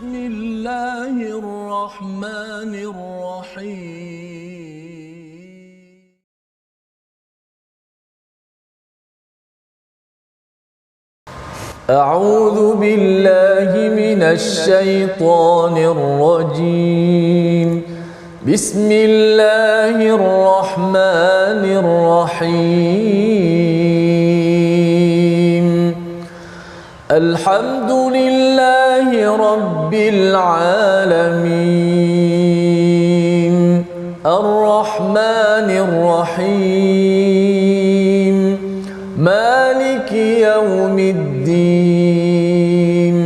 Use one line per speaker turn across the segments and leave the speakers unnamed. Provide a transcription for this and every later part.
بسم الله الرحمن الرحيم أعوذ بالله من الشيطان الرجيم بسم الله الرحمن الرحيم الحمد لله رب العالمين الرحمن الرحيم مالك يوم الدين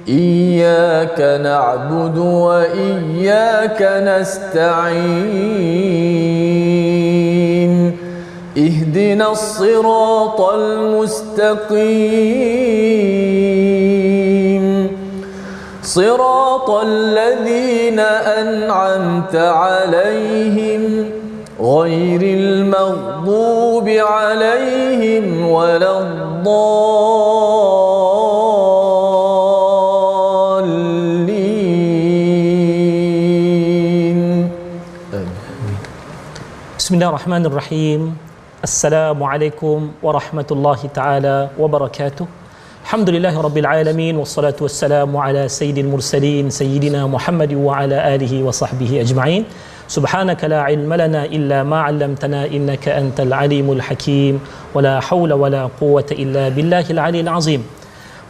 إياك نعبد وإياك نستعين اهدنا الصراط المستقيم صراط الذين أنعمت عليهم غير المغضوب عليهم ولا الضالين.
Bismillahirrahmanirrahim. Assalamualaikum warahmatullahi taala wabarakatuh. Alhamdulillahirabbil alamin wassalatu wassalamu ala sayyidil mursalin sayyidina Muhammad wa ala alihi wa sahbihi ajma'in. Subhanaka la ilma lana illa ma 'allamtana innaka antal alimul hakim wala haula wala quwwata illa billahil aliyil azim.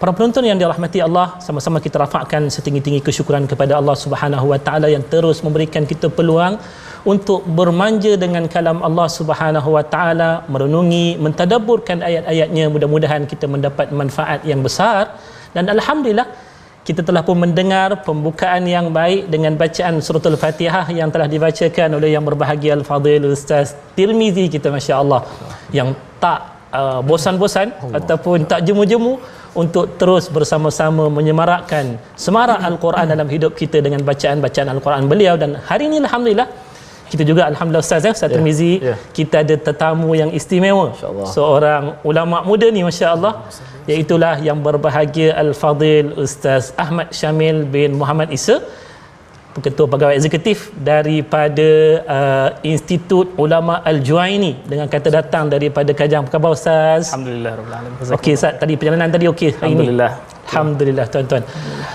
Para penonton yang dirahmati Allah, sama-sama kita rafakkan setinggi-tinggi kesyukuran kepada Allah Subhanahu wa taala yang terus memberikan kita peluang untuk bermanja dengan kalam Allah Subhanahu wa taala, merenungi, mentadabburkan ayat-ayatnya. Mudah-mudahan kita mendapat manfaat yang besar, dan alhamdulillah kita telah pun mendengar pembukaan yang baik dengan bacaan surah Al-Fatihah yang telah dibacakan oleh yang berbahagia Al-Fadhil Ustaz Tirmizi kita, masya-Allah, yang tak bosan-bosan ataupun tak jemu-jemu untuk terus bersama-sama menyemarakkan semarak Al-Quran dalam hidup kita dengan bacaan-bacaan Al-Quran beliau. Dan hari ini alhamdulillah kita juga alhamdulillah Ustaz Tirmizi, kita ada tetamu yang istimewa, seorang ulama muda ni, masya-Allah, iaitulah yang berbahagia Al-Fadhil Ustaz Ahmad Syamil bin Muhammad Isa, Ketua Pegawai Eksekutif daripada Institut Ulama Al-Juwaini, dengan kata datang daripada Kajang. Apa khabar Ustaz?
Alhamdulillah rabbil alamin.
Okey Ustaz, tadi perjalanan tadi okey hari ini? Alhamdulillah tuan-tuan.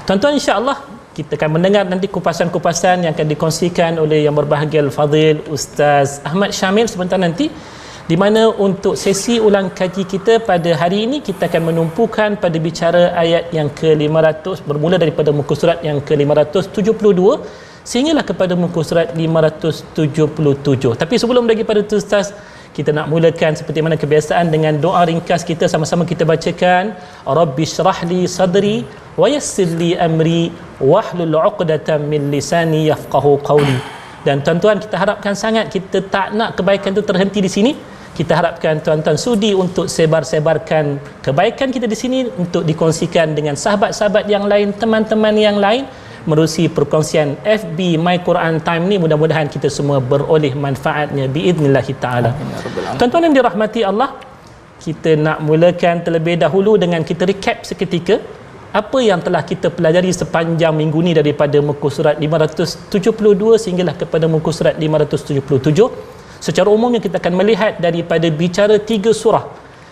Tuan-tuan, insya-Allah kita akan mendengar nanti kupasan-kupasan yang akan dikongsikan oleh yang berbahagia Al-Fadhil Ustaz Ahmad Syamil sebentar nanti, di mana untuk sesi ulang kaji kita pada hari ini kita akan menumpukan pada bicara ayat yang ke-500, bermula daripada muka surat yang ke-572 sehinggalah kepada muka surat 577. Tapi sebelum daripada itu Ustaz, kita nak mulakan seperti mana kebiasaan dengan doa ringkas kita. Sama-sama kita bacakan, Rabbi syrah li sadri wa yassir li amri wahlul 'uqdatam min lisani yafqahu qawli. Dan tuan-tuan, kita harapkan sangat, kita tak nak kebaikan itu terhenti di sini. Kita harapkan tuan-tuan sudi untuk sebar-sebarkan kebaikan kita di sini untuk dikongsikan dengan sahabat-sahabat yang lain, teman-teman yang lain, menerusi perkongsian FB My Quran Time ni. Mudah-mudahan kita semua beroleh manfaatnya biidznillah taala. Tuan-tuan yang dirahmati Allah, kita nak mulakan terlebih dahulu dengan kita recap seketika apa yang telah kita pelajari sepanjang minggu ni daripada muka surat 572 sehinggalah kepada muka surat 577. Secara umumnya kita akan melihat daripada bicara 3 surah,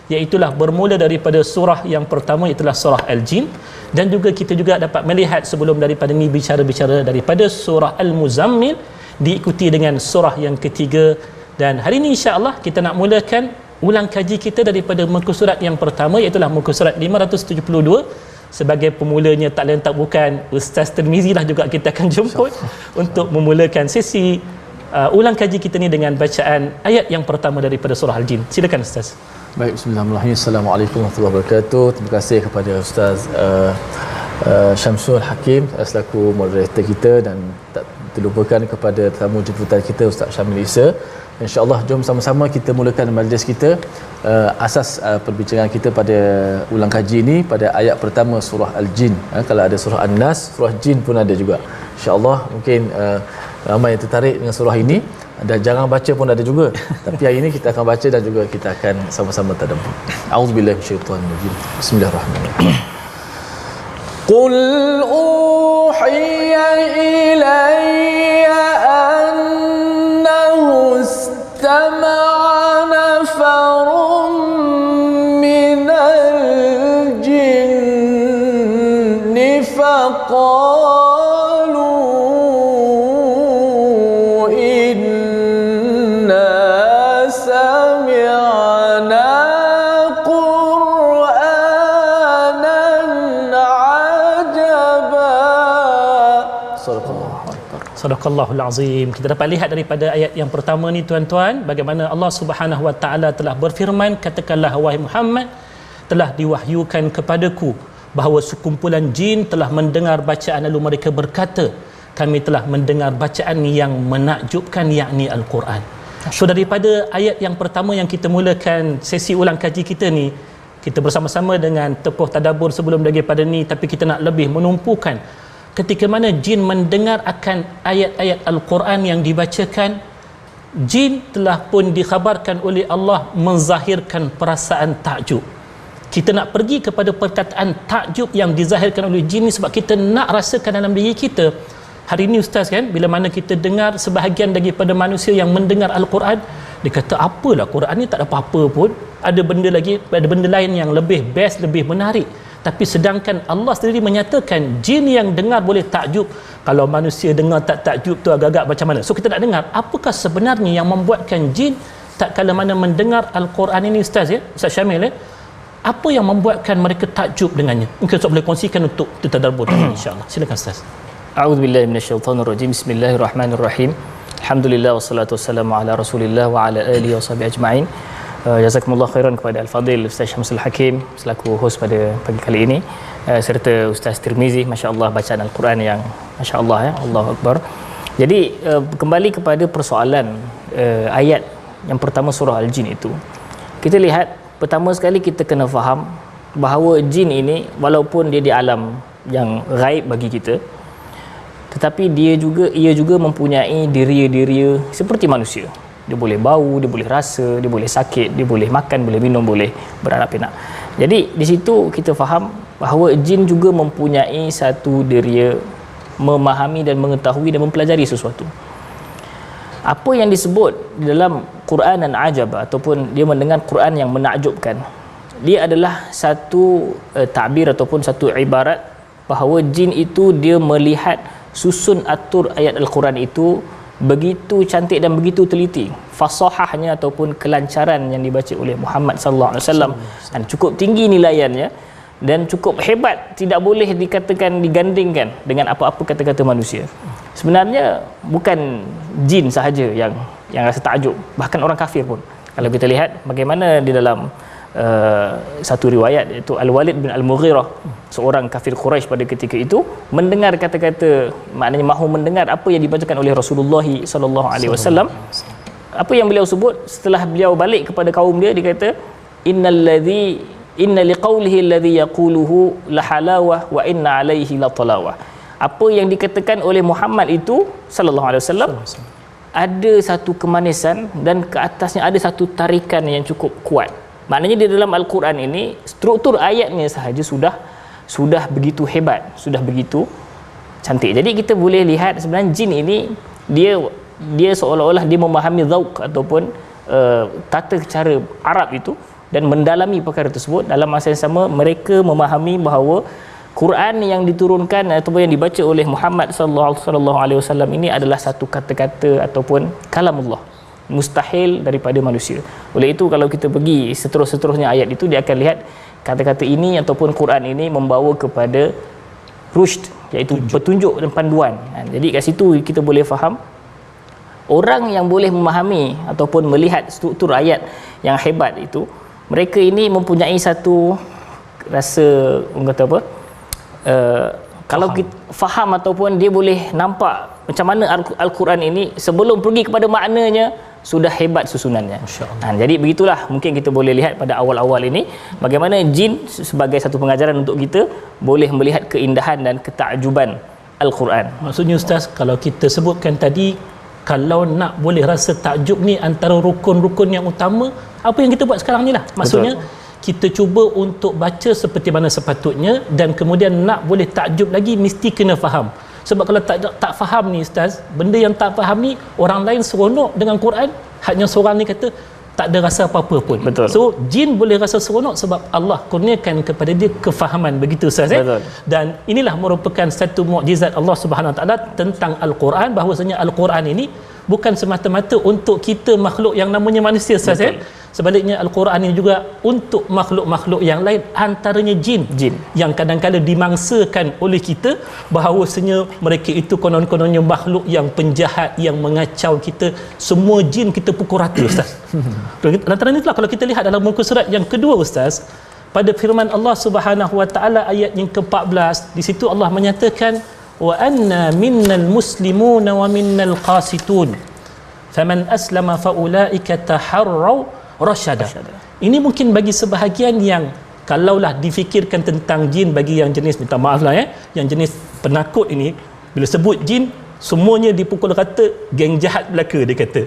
iaitulah bermula daripada surah yang pertama, iaitulah surah Al-Jin, dan juga kita juga dapat melihat sebelum daripada ni bicara-bicara daripada surah Al-Muzammil, diikuti dengan surah yang ketiga. Dan hari ini insya-Allah kita nak mulakan ulang kaji kita daripada muka surat yang pertama, iaitulah muka surat 572. Sebagai pemulanya tak lain tak bukan Ustaz Tirmizi lah juga kita akan jemput untuk memulakan sesi ulang kaji kita ni dengan bacaan ayat yang pertama daripada surah Al-Jin. Silakan Ustaz.
Baik, bismillahirrahmanirrahim. Assalamualaikum warahmatullahi wabarakatuh. Terima kasih kepada Ustaz Syamsul Hakim selaku moderator kita, dan tak terlupakan kepada tetamu jemputan kita Ustaz Syamil Isa. InsyaAllah jom sama-sama kita mulakan majlis kita. Asas perbincangan kita pada ulang kaji ini pada ayat pertama surah Al-Jin. Kalau ada surah An-Nas, surah Jin pun ada juga. InsyaAllah mungkin ramai yang tertarik dengan surah ini, dan jarang baca pun ada juga. Tapi hari ini kita akan baca dan juga kita akan sama-sama tadabbur. A'udzubillahi minasyaitonir rajim. Bismillahirrahmanirrahim. Qul uhiya ilayya annahu istama'a nafarun minal jinni faqalu inna sami'na
Sadaqallahul Azim. Kita dapat lihat daripada ayat yang pertama ni tuan-tuan, bagaimana Allah Subhanahu Wa Taala telah berfirman, katakanlah wahai Muhammad, telah diwahyukan kepadaku bahawa sekumpulan jin telah mendengar bacaan lalu mereka berkata, kami telah mendengar bacaan yang menakjubkan, yakni Al-Quran. So daripada ayat yang pertama yang kita mulakan sesi ulang kaji kita ni, kita bersama-sama dengan tokoh tadabbur sebelum daripada ni, tapi kita nak lebih menumpukan ketika mana jin mendengar akan ayat-ayat Al-Quran yang dibacakan, jin telah pun dikhabarkan oleh Allah menzahirkan perasaan takjub. Kita nak pergi kepada perkataan takjub yang dizahirkan oleh jin ni sebab kita nak rasakan dalam diri kita. Hari ini ustaz kan, bila mana kita dengar sebahagian daripada manusia yang mendengar Al-Quran, dia kata apalah Quran ni tak ada apa-apa pun, ada benda lain yang lebih best, lebih menarik. Tapi sedangkan Allah sendiri menyatakan jin yang dengar boleh takjub. Kalau manusia dengar tak takjub tu agak-agak macam mana? So kita nak dengar apakah sebenarnya yang membuatkan jin tak kala mana mendengar Al-Quran ini ustaz ya, Ustaz Syamil ya? Apa yang membuatkan mereka takjub dengannya? Mungkin Ustaz boleh kongsikan untuk kita tadabbur insya-Allah. Silakan ustaz.
A'udzubillahi minasyaitonirrajim. Bismillahirrahmanirrahim. Alhamdulillah wassalatu wassalamu ala Rasulillah wa ala alihi washabihi ajma'in. Jazakumullah khairan kepada Al-Fadhil Ustaz Syamsul Hakim selaku hos pada pagi kali ini, serta Ustaz Tirmizi, masya-Allah bacaan Al-Quran yang masya-Allah ya, Allahu Akbar. Jadi kembali kepada persoalan ayat yang pertama surah Al-Jin itu. Kita lihat pertama sekali kita kena faham bahawa jin ini walaupun dia di alam yang gaib bagi kita, tetapi ia juga mempunyai diri-diri seperti manusia. Dia boleh bau, dia boleh rasa, dia boleh sakit, dia boleh makan, boleh minum, boleh beranak pinak. Jadi di situ kita faham bahawa jin juga mempunyai satu diri memahami dan mengetahui dan mempelajari sesuatu. Apa yang disebut dalam Quran dan ajab ataupun dia mendengar Quran yang menakjubkan, dia adalah satu takbir ataupun satu ibarat bahawa jin itu dia melihat susun atur ayat Al-Quran itu begitu cantik dan begitu teliti, fasahahnya ataupun kelancaran yang dibaca oleh Muhammad sallallahu alaihi wasallam, dan cukup tinggi nilaiannya dan cukup hebat, tidak boleh dikatakan digandingkan dengan apa-apa kata-kata manusia. Sebenarnya bukan jin sahaja yang rasa takjub, bahkan orang kafir pun. Kalau kita lihat bagaimana di dalam satu riwayat, iaitu Al-Walid bin Al-Mughirah, seorang kafir Quraisy pada ketika itu, mendengar kata-kata, maknanya mahu mendengar apa yang dibacakan oleh Rasulullah sallallahu alaihi wasallam. Apa yang beliau sebut setelah beliau balik kepada kaum dia, dia kata inna liqaulihi alladhi yaquluhu la halawah wa inna alaihi la talawah. Apa yang dikatakan oleh Muhammad itu sallallahu alaihi wasallam ada satu kemanisan dan ke atasnya ada satu tarikan yang cukup kuat. Maknanya di dalam Al-Quran ini struktur ayatnya sahaja sudah begitu hebat, sudah begitu cantik. Jadi kita boleh lihat sebenarnya jin ini dia seolah-olah dia memahami zauq ataupun tata cara Arab itu dan mendalami perkara tersebut. Dalam masa yang sama mereka memahami bahawa Quran yang diturunkan ataupun yang dibaca oleh Muhammad sallallahu alaihi wasallam ini adalah satu kata-kata ataupun kalamullah, mustahil daripada manusia. Oleh itu kalau kita pergi seterusnya ayat itu, dia akan lihat kata-kata ini ataupun Quran ini membawa kepada rushd, iaitu petunjuk dan panduan. Jadi kat situ kita boleh faham orang yang boleh memahami ataupun melihat struktur ayat yang hebat itu, mereka ini mempunyai satu rasa, orang kata apa, kalau kita faham ataupun dia boleh nampak macam mana Al-Quran ini sebelum pergi kepada maknanya sudah hebat susunannya. Jadi begitulah mungkin kita boleh lihat pada awal-awal ini bagaimana jin sebagai satu pengajaran untuk kita boleh melihat keindahan dan ketakjuban Al-Quran.
Maksudnya ustaz, kalau kita sebutkan tadi, kalau nak boleh rasa takjub ni antara rukun-rukun yang utama, apa yang kita buat sekarang ni lah. Maksudnya betul, kita cuba untuk baca seperti mana sepatutnya, dan kemudian nak boleh takjub lagi mesti kena faham. Sebab kalau tak faham ni ustaz, benda yang tak faham ni, orang lain seronok dengan Quran, hanya seorang ni kata tak ada rasa apa-apa pun.
Betul.
So jin boleh rasa seronok sebab Allah kurniakan kepada dia kefahaman, begitu ustaz.
Betul.
Dan inilah merupakan satu mukjizat Allah Subhanahu Wa Taala tentang Al-Quran, bahawasanya Al-Quran ini bukan semata-mata untuk kita makhluk yang namanya manusia ustaz. Sebaliknya Al-Quran ini juga untuk makhluk-makhluk yang lain, antaranya jin yang kadang-kadang dimangsakan oleh kita bahawasanya mereka itu konon-kononnya makhluk yang penjahat, yang mengacau kita. Semua jin kita pukul rata ustaz. Lantaran itulah kalau kita lihat dalam muka surat yang kedua ustaz, pada firman Allah Subhanahu Wa Taala ayat yang ke-14, di situ Allah menyatakan wa anna minnal muslimuna wa minnal qasitun faman aslama faulaika taharraw rasyada. Ini mungkin bagi sebahagian yang kalaulah difikirkan tentang jin, bagi yang jenis, minta maaf lah yang jenis penakut ini, bila sebut jin semuanya dipukul rata, geng jahat belaka dia kata.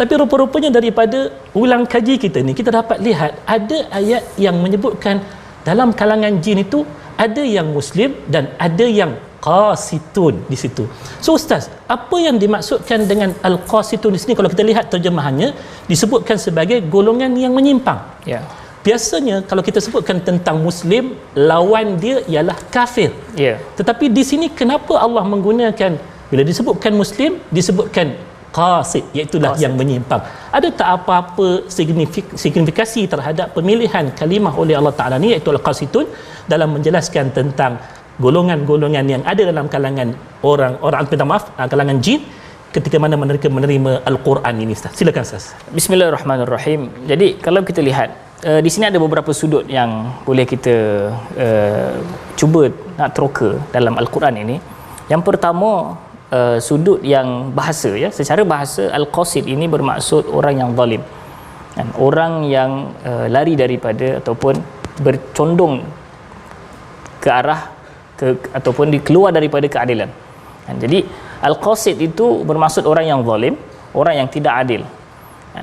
Tapi rupa-rupanya daripada ulang kaji kita ni, kita dapat lihat ada ayat yang menyebutkan dalam kalangan jin itu ada yang muslim dan ada yang qasitun di situ. So ustaz, apa yang dimaksudkan dengan al-qasitun di sini? Kalau kita lihat terjemahannya, disebutkan sebagai golongan yang menyimpang.
Ya.
Biasanya kalau kita sebutkan tentang muslim, lawan dia ialah kafir.
Ya.
Tetapi di sini kenapa Allah menggunakan, bila disebutkan muslim disebutkan qasid, iaitu yang menyimpang? Ada tak apa-apa signifikasi terhadap pemilihan kalimah oleh Allah Taala ni, iaitu al-qasitun, dalam menjelaskan tentang golongan-golongan yang ada dalam kalangan kalangan jin ketika mana mereka menerima Al-Quran ini ustaz? Silakan ustaz.
Bismillahirrahmanirrahim. Jadi kalau kita lihat di sini ada beberapa sudut yang boleh kita cuba nak teroka dalam Al-Quran ini. Yang pertama, sudut yang bahasa, ya. Secara bahasa, al-qasid ini bermaksud orang yang zalim, dan orang yang lari daripada ataupun bercondong ke arah ataupun dikeluar daripada keadilan. Jadi al-qasid itu bermaksud orang yang zalim, orang yang tidak adil.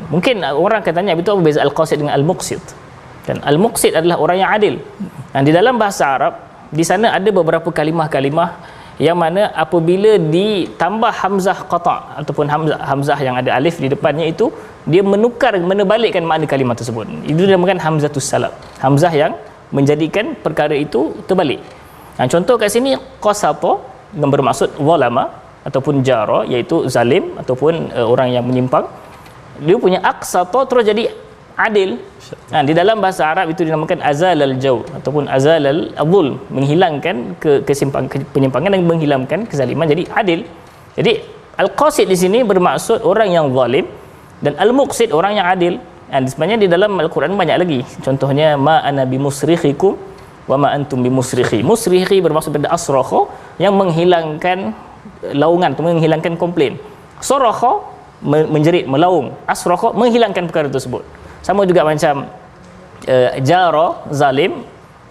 Mungkin orang akan tanya, betul apa beza al-qasid dengan al-muqsid? Dan al-muqsid adalah orang yang adil. Dan di dalam bahasa Arab, di sana ada beberapa kalimah-kalimah yang mana apabila ditambah hamzah qata' ataupun hamzah yang ada alif di depannya itu, dia menebalikkan makna kalimah tersebut. Itu dinamakan hamzatus salab. Hamzah yang menjadikan perkara itu terbalik. Contoh kat sini, qasata yang bermaksud zalama ataupun jara, iaitu zalim ataupun orang yang menyimpang. Dia punya aqsata terus jadi adil. Di dalam bahasa Arab itu dinamakan azalal jaw ataupun azalal zulm, menghilangkan penyimpangan dan menghilangkan kezaliman, jadi adil. Jadi al-qasid di sini bermaksud orang yang zalim, dan al-muqsid orang yang adil. Sebenarnya di dalam Al-Quran banyak lagi. Contohnya ma ana bimusrikhikum wa ma antum bimusrikhi. Musrikhi bermaksud pada asrakha, yang menghilangkan laungan atau menghilangkan komplain. Sarakha menjerit, melaung. Asrakha menghilangkan perkara tersebut. Sama juga macam jara zalim,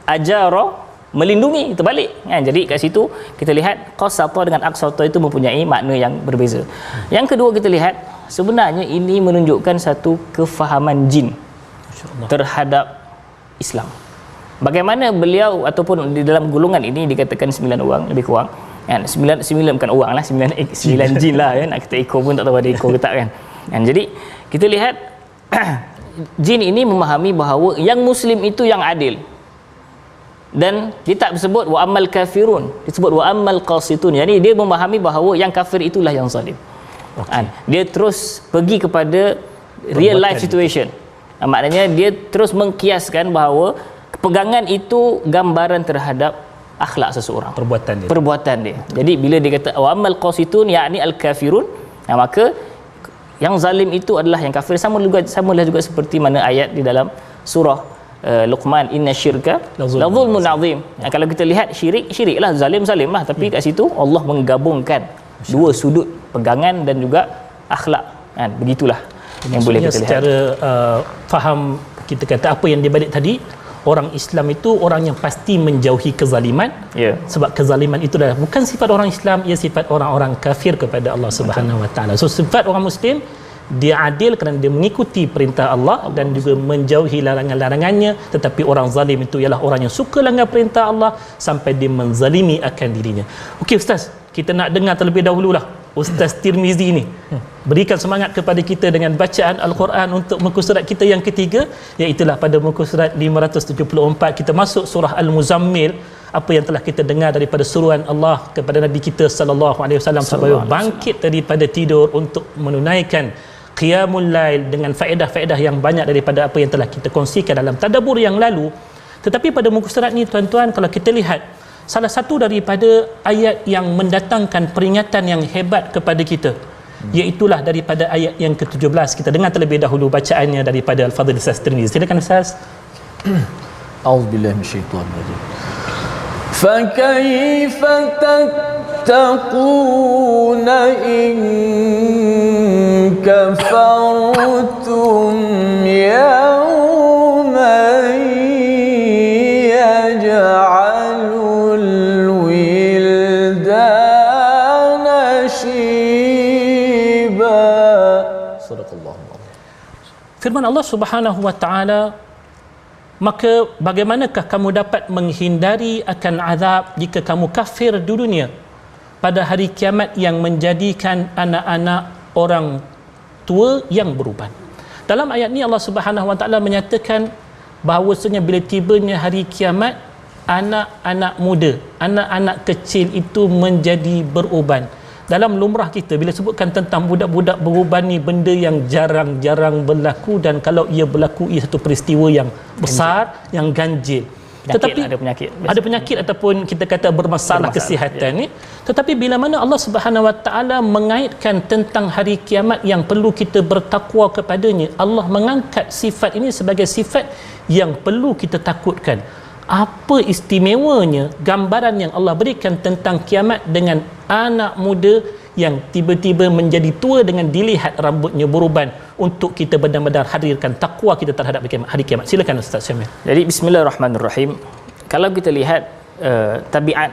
ajara melindungi, terbalik. Jadi kat situ kita lihat qasata dengan aqsata itu mempunyai makna yang berbeza. Yang kedua, kita lihat sebenarnya ini menunjukkan satu kefahaman jin terhadap Islam. Bagaimana beliau ataupun di dalam golongan ini dikatakan 9 orang lebih kurang, kan? 9 bukan orang lah, 9 jin lah, kan? Nak kata ekor pun tak tahu ada ekor ke tak, kan? Jadi kita lihat jin ini memahami bahawa yang muslim itu yang adil, dan dia tak disebut wa ammal kafirun, disebut wa ammal qasitun. Jadi dia memahami bahawa yang kafir itulah yang zalim. Dia terus pergi kepada real life situation. Maknanya dia terus mengkiaskan bahawa pegangan itu gambaran terhadap akhlak seseorang, perbuatan dia. Jadi bila dia kata wa ammal qasitun, yakni al kafirun, maka yang zalim itu adalah yang kafir. Samalah juga seperti mana ayat di dalam surah Luqman, inna syirka la zulmun azim. Kalau kita lihat syirik lah, zalim lah, tapi kat situ Allah menggabungkan dua sudut pegangan dan juga akhlak. Begitulah yang boleh kita lihat.
Secara faham, kita kata apa yang dibalik tadi, orang Islam itu orang yang pasti menjauhi kezaliman. Sebab kezaliman itu adalah bukan sifat orang Islam, ia sifat orang-orang kafir kepada Allah Subhanahu Wa Taala. So sifat orang Muslim Dia adil kerana dia mengikuti perintah Allah dan juga menjauhi larangan-larangannya. Tetapi orang zalim itu ialah orang yang suka langgar perintah Allah sampai dia menzalimi akan dirinya. Okey Ustaz, kita nak dengar terlebih dahululah Ustaz Tirmizi ni berikan semangat kepada kita dengan bacaan Al-Quran untuk muka surat kita yang ketiga, iaitu pada muka surat 574. Kita masuk surah Al-Muzammil. Apa yang telah kita dengar daripada suruhan Allah kepada Nabi kita sallallahu alaihi wasallam supaya bangkit daripada tidur untuk menunaikan qiyamul lail dengan faedah-faedah yang banyak daripada apa yang telah kita kongsikan dalam tadabbur yang lalu. Tetapi pada muka surat ni tuan-tuan, kalau kita lihat salah satu daripada ayat yang mendatangkan peringatan yang hebat kepada kita, iaitulah daripada ayat yang ke-17. Kita dengar terlebih dahulu bacaannya daripada Al-Fadhil Ustaz Tirmizi. Silakan Ustaz.
A'udzubillahi minasyaitonir rajim. فَكَيْفَ تَتَّقُونَ إِن كَفَرْتُمْ يَوْمًا يَجْعَلُ الْوِلْدَانَ شِيبًا. Sadaqallahu.
Firman Allah Subhanahu wa taala, maka bagaimanakah kamu dapat menghindari akan azab jika kamu kafir di dunia pada hari kiamat yang menjadikan anak-anak orang tua yang beruban. Dalam ayat ni Allah Subhanahu wa taala menyatakan bahawasanya bila tibanya hari kiamat, anak-anak muda, anak-anak kecil itu menjadi beruban. Dalam lumrah kita bila sebutkan tentang budak-budak beruban ni, benda yang jarang-jarang berlaku, dan kalau ia berlaku ia satu peristiwa yang besar, yang ganjil. Tetapi ada penyakit ataupun kita kata bermasalah kesihatan ni. Tetapi bila mana Allah Subhanahu wa taala mengaitkan tentang hari kiamat yang perlu kita bertakwa kepadanya, Allah mengangkat sifat ini sebagai sifat yang perlu kita takutkan. Apa istimewanya gambaran yang Allah berikan tentang kiamat dengan anak muda yang tiba-tiba menjadi tua dengan dilihat rambutnya beruban, untuk kita benar-benar hadirkan takwa kita terhadap hari kiamat. Silakan Ustaz Syamil.
Jadi bismillahirrahmanirrahim. Kalau kita lihat tabiat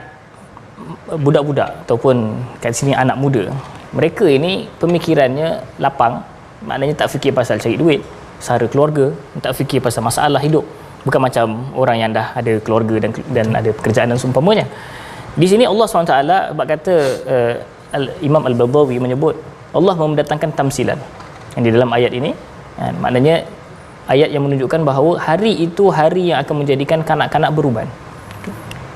budak-budak ataupun kat sini anak muda, mereka ini pemikirannya lapang, maknanya tak fikir pasal cari duit, sara keluarga, tak fikir pasal masalah hidup. Bukan macam orang yang dah ada keluarga dan ada pekerjaan dan seumpamanya. Di sini Allah SWT kata, Imam Al-Badawi menyebut Allah mendatangkan tamsilan yang di dalam ayat ini, maknanya ayat yang menunjukkan bahawa hari itu hari yang akan menjadikan kanak-kanak beruban,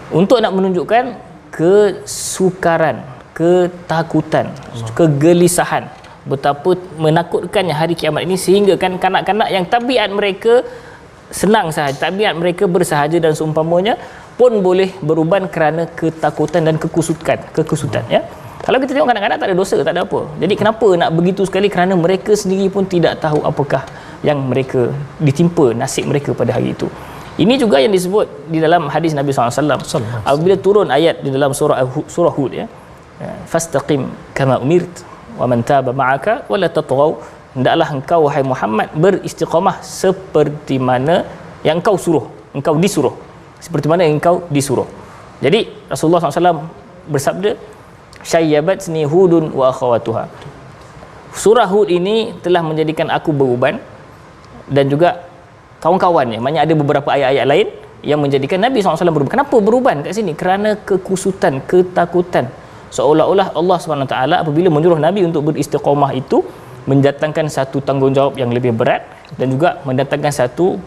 untuk nak menunjukkan kesukaran, ketakutan, kegelisahan, betapa menakutkannya hari kiamat ini, sehingga kan kanak-kanak yang tabiat mereka senang sahaja, tabiat mereka bersahaja dan seumpamanya pun boleh beruban kerana ketakutan dan kekusutan ya. Kalau kita tengok kanak-kanak tak ada dosa, tak ada apa. Jadi kenapa nak begitu sekali? Kerana mereka sendiri pun tidak tahu apakah yang mereka ditimpa nasib mereka pada hari itu. Ini juga yang disebut di dalam hadis Nabi SAW. Apabila turun ayat di dalam surah Hud ya, fastaqim kama umirt wa man taba ma'aka wa la tatghaw, hendaklah engkau wahai Muhammad beristiqamah seperti mana yang engkau disuruh, seperti mana engkau disuruh. Jadi Rasulullah SAW bersabda, syayyabatni hudun wa akhawatuha. Surah Hud ini telah menjadikan aku beruban dan juga kawan-kawannya. Maknanya ada beberapa ayat-ayat lain yang menjadikan Nabi SAW beruban. Kenapa beruban kat sini? Kerana kekusutan, ketakutan. Seolah-olah Allah SWT apabila menyuruh Nabi untuk beristiqamah itu mendatangkan satu tanggungjawab yang lebih berat, dan juga mendatangkan satu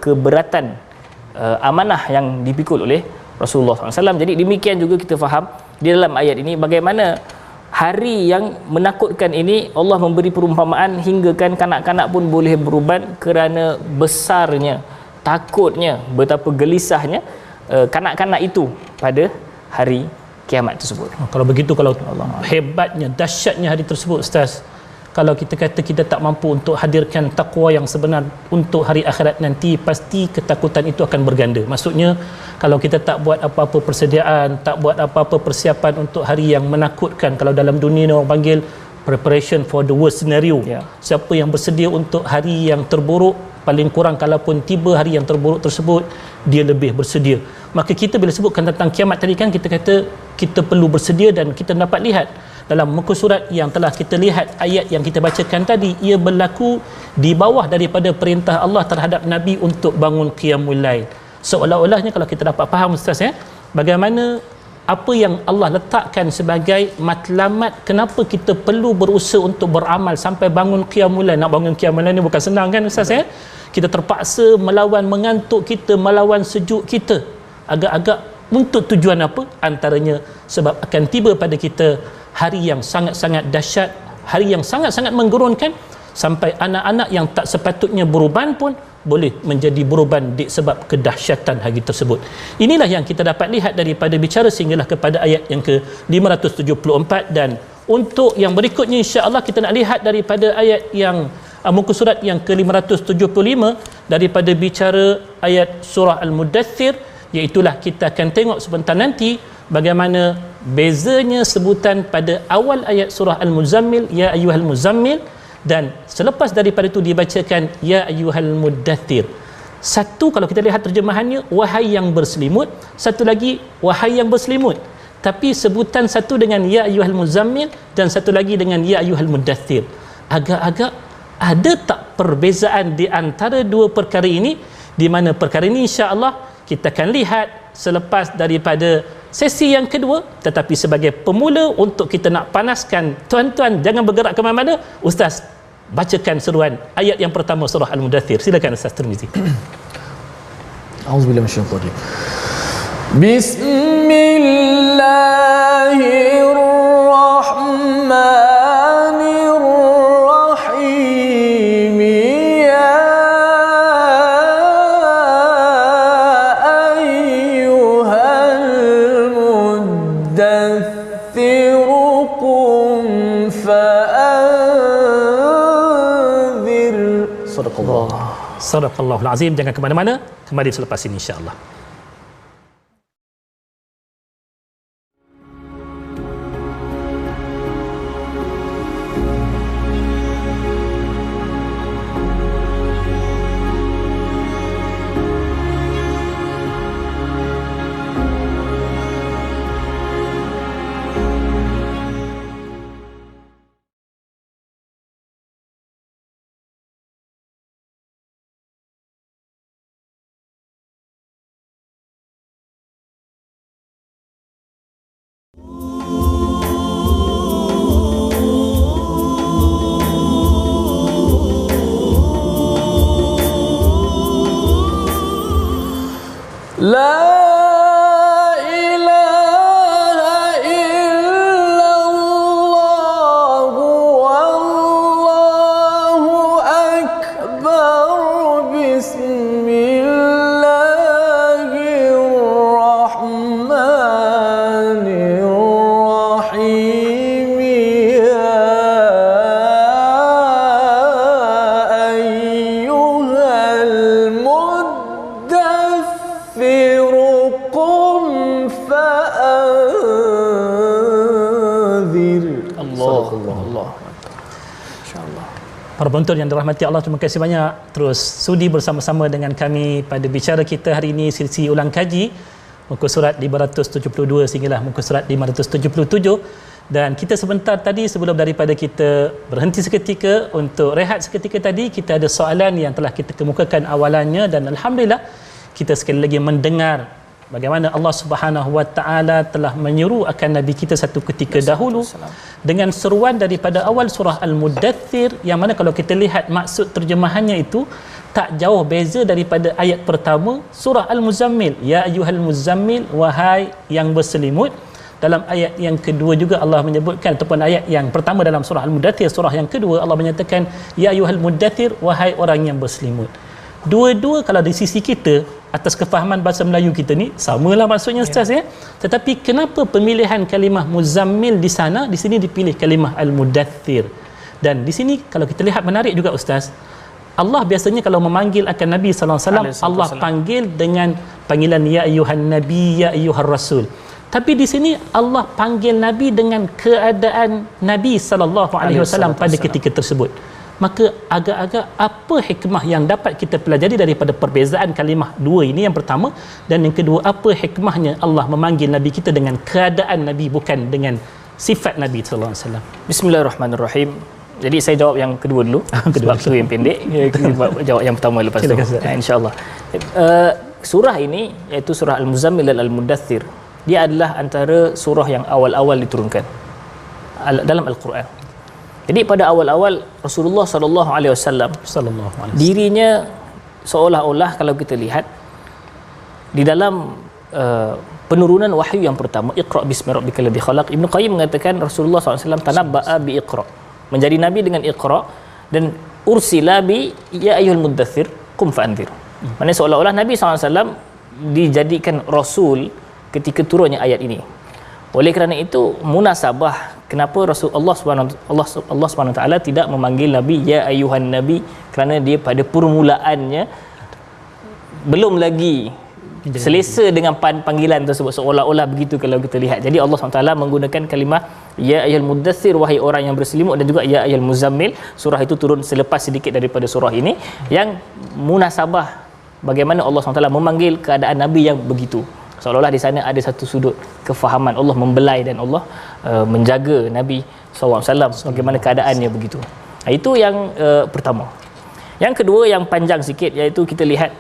keberatan amanah yang dipikul oleh Rasulullah SAW. Jadi demikian juga kita faham di dalam ayat ini bagaimana hari yang menakutkan ini Allah memberi perumpamaan hinggakan kanak-kanak pun boleh beruban kerana besarnya, takutnya, betapa gelisahnya kanak-kanak itu pada hari kiamat tersebut.
Kalau begitu, kalau hebatnya, dahsyatnya hari tersebut Ustaz, kalau kita kata kita tak mampu untuk hadirkan takwa yang sebenar untuk hari akhirat nanti, pasti ketakutan itu akan berganda. Maksudnya kalau kita tak buat apa-apa persediaan, tak buat apa-apa persiapan untuk hari yang menakutkan, kalau dalam dunia ni orang panggil preparation for the worst scenario, siapa yang bersedia untuk hari yang terburuk, paling kurang kalaupun tiba hari yang terburuk tersebut, dia lebih bersedia. Maka kita bila sebutkan tentang kiamat tadi kan, kita kata kita perlu bersedia, dan kita dapat lihat dalam muka surat yang telah kita lihat ayat yang kita bacakan tadi, ia berlaku di bawah daripada perintah Allah terhadap Nabi untuk bangun qiyamul lail. Seolah-olahnya kalau kita dapat faham Ustaz bagaimana apa yang Allah letakkan sebagai matlamat kenapa kita perlu berusaha untuk beramal sampai bangun qiyamul lail. Nak bangun qiyamul lail ni bukan senang kan Ustaz Kita terpaksa melawan mengantuk kita, melawan sejuk kita. Agak-agak untuk tujuan apa? Antaranya sebab akan tiba pada kita hari yang sangat-sangat dahsyat, hari yang sangat-sangat menggerunkan, sampai anak-anak yang tak sepatutnya beruban pun boleh menjadi beruban disebab kedahsyatan hari tersebut. Inilah yang kita dapat lihat daripada bicara sehinggalah kepada ayat yang ke-574, dan untuk yang berikutnya insya-Allah kita nak lihat daripada ayat yang muka surat yang ke-575 daripada bicara ayat surah Al-Muddathir, iaitulah kita akan tengok sebentar nanti bagaimana bezanya sebutan pada awal ayat surah Al-Muzammil, ya ayyuhal muzammil, dan selepas daripada itu dibacakan ya ayyuhal muddathir. Satu kalau kita lihat terjemahannya wahai yang berselimut, satu lagi wahai yang berselimut, tapi sebutan satu dengan ya ayyuhal muzammil dan satu lagi dengan ya ayyuhal muddathir. Agak-agak ada tak perbezaan di antara dua perkara ini, di mana perkara ini insya-Allah kita akan lihat selepas daripada sesi yang kedua. Tetapi sebagai pemula untuk kita nak panaskan, tuan-tuan jangan bergerak ke mana-mana, Ustaz bacakan seruan ayat yang pertama surah Al-Mudaththir. Silakan Ustaz Tirmizi.
Auzubillahi minasyaitonir rajim. Bismillahirrahmanirrahim. Ya ayyuhal muddaththir qum fa'anzir.
Sadaqallahul azim. Jangan ke mana-mana, kembali selepas ini insya-Allah.
La ilaha illallah wallahu akbar. Bismillahirrahmanirrahim. Ya ayyuhal muddaththir qum fa'anzir.
Allah.
Para penonton yang dirahmati Allah, terima kasih banyak terus sudi bersama-sama dengan kami pada bicara kita hari ini, sesi ulang kaji muka surat 572 sehinggalah muka surat 577. Dan kita sebentar tadi sebelum daripada kita berhenti seketika untuk rehat seketika tadi, kita ada soalan yang telah kita kemukakan awalannya, dan alhamdulillah kita sekali lagi mendengar bagaimana Allah Subhanahu Wa Taala telah menyeru akan Nabi kita satu ketika dahulu dengan seruan daripada awal surah Al-Muddaththir, yang mana kalau kita lihat maksud terjemahannya itu tak jauh beza daripada ayat pertama surah Al-Muzammil, ya ayyuhal muzammil, wahai yang berselimut. Dalam ayat yang kedua juga Allah menyebutkan, ataupun ayat yang pertama dalam surah Al-Muddaththir, surah yang kedua Allah menyatakan ya ayyuhal muddaththir, wahai orang yang berselimut. Dua-dua kalau dari sisi kita atas kefahaman bahasa Melayu kita ni samalah maksudnya Ustaz ya. Tetapi kenapa pemilihan kalimah muzammil di sana, di sini dipilih kalimah al-mudaththir? Dan di sini kalau kita lihat menarik juga Ustaz, Allah biasanya kalau memanggil akan Nabi sallallahu alaihi wasallam, Allah panggil dengan panggilan ya ayyuhan nabi, ya ayyuhar rasul. Tapi di sini Allah panggil Nabi dengan keadaan Nabi sallallahu alaihi wasallam pada ketika tersebut. Maka agak-agak apa hikmah yang dapat kita pelajari daripada perbezaan kalimah dua ini, yang pertama, dan yang kedua, apa hikmahnya Allah memanggil Nabi kita dengan keadaan Nabi, bukan dengan sifat Nabi sallallahu alaihi wasallam.
Bismillahirrahmanirrahim. Jadi saya jawab yang kedua dulu sebab itu yang pendek. Jawab yang pertama lepas tu. Insya-Allah. Surah ini iaitu surah Al-Muzammil dan Al-Mudaththir. Dia adalah antara surah yang awal-awal diturunkan dalam Al-Quran. Jadi pada awal-awal Rasulullah sallallahu alaihi wasallam dirinya seolah-olah kalau kita lihat di dalam penurunan wahyu yang pertama, Iqra bismi rabbikal ladzi khalaq, Ibnu Qayyim mengatakan Rasulullah SAW tanabba'a bi Iqra, menjadi nabi dengan Iqra, dan ursila bi ya ayyuhal muddaththir qum fa'anzir. Maksudnya seolah-olah Nabi SAW dijadikan rasul ketika turunnya ayat ini. Oleh kerana itu munasabah kenapa Allah Subhanahu Wa Taala tidak memanggil Nabi ya ayyuhan nabi, kerana dia pada permulaannya belum lagi selesa dengan panggilan tersebut, seolah-olah begitu kalau kita lihat. Jadi Allah SWT menggunakan kalimah ya ayyuhal muddaththir, wahai orang yang berselimut, dan juga ya ayyuhal muzammil. Surah itu turun selepas sedikit daripada surah ini, yang munasabah bagaimana Allah SWT memanggil keadaan Nabi yang begitu, seolah-olah di sana ada satu sudut kefahaman Allah membelai dan Allah menjaga Nabi SAW bagaimana keadaannya begitu. Itu yang pertama. Yang kedua yang panjang sikit, iaitu kita lihat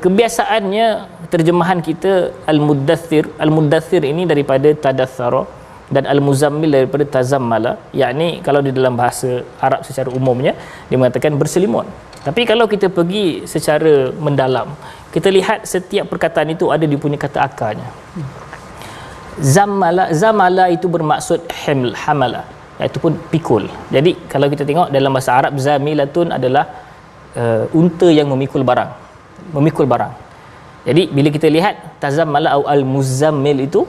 kebiasaannya terjemahan kita Al-Mudaththir ini daripada tadaththara, dan Al-Muzammil daripada tazammala, yakni kalau di dalam bahasa Arab secara umumnya dia mengatakan berselimut. Tapi kalau kita pergi secara mendalam, kita lihat setiap perkataan itu ada dia punya kata akarnya. Zamala itu bermaksud hamala, iaitu pun pikul. Jadi kalau kita tengok dalam bahasa Arab, zamilatun adalah unta yang memikul barang. Jadi bila kita lihat tazammala atau al-muzammil itu